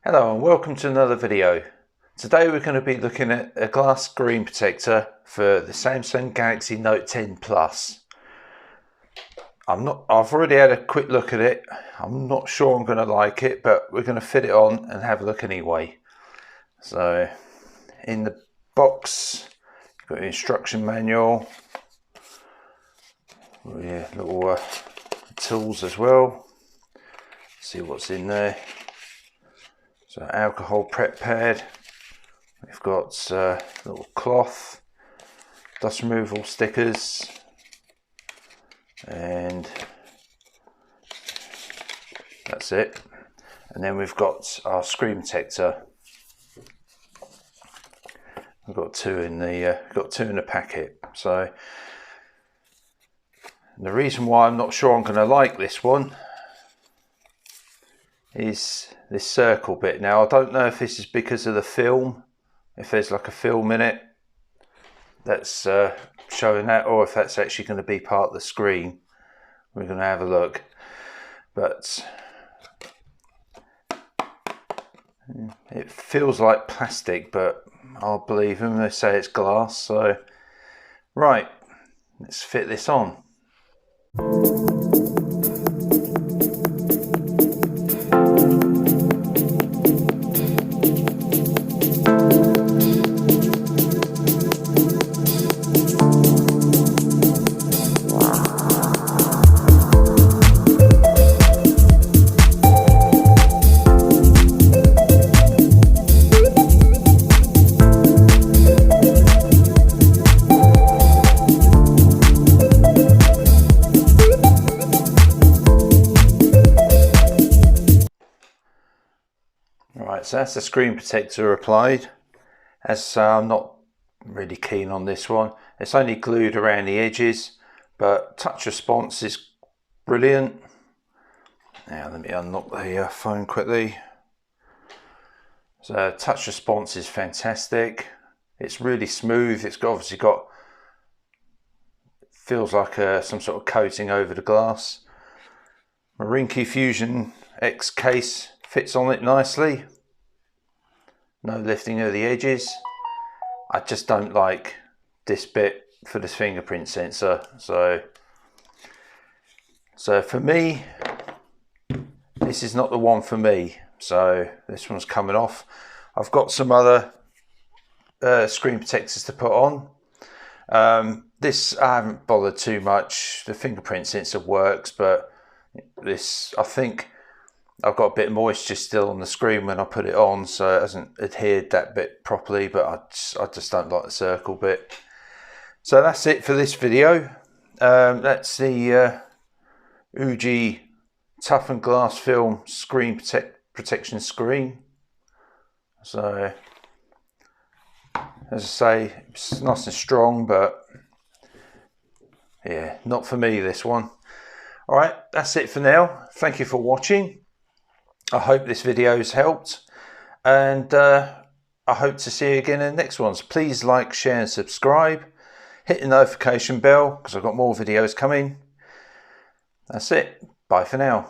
Hello and welcome to another video. Today we're going to be looking at a glass screen protector for the Samsung Galaxy Note 10 Plus. I've already had a quick look at it. I'm not sure I'm going to like it, but we're going to fit it on and have a look anyway. So in the box, you've got the instruction manual, yeah, little tools as well. See what's in there. So alcohol prep pad, we've got little cloth, dust removal stickers, and that's it. And then we've got our screen protector. We've got two in the packet. So the reason why I'm not sure I'm going to like this one is this circle bit. Now I don't know if this is because of the film, if there's like a film in it that's showing that, or if that's actually going to be part of the screen. We're going to have a look, but it feels like plastic, but I'll believe them, they say it's glass. So right, let's fit this on. Right, so that's the screen protector applied. As I'm not really keen on this one. It's only glued around the edges, but touch response is brilliant. Now let me unlock the phone quickly. So touch response is fantastic. It's really smooth. It's obviously got, feels like some sort of coating over the glass. Marinki Fusion X case fits on it nicely. No lifting of the edges. I just don't like this bit for the fingerprint sensor. So for me, this is not the one for me. So this one's coming off. I've got some other screen protectors to put on. This I haven't bothered too much. The fingerprint sensor works, but this, I think I've got a bit of moisture still on the screen when I put it on, so it hasn't adhered that bit properly, but I just don't like the circle bit. So that's it for this video. That's the KuGi toughened glass film screen protection screen. So as I say, it's nice and strong, but yeah, not for me, this one. Alright, that's it for now. Thank you for watching. I hope this video has helped, and I hope to see you again in the next ones. Please like, share and subscribe. Hit the notification bell because I've got more videos coming. That's it. Bye for now.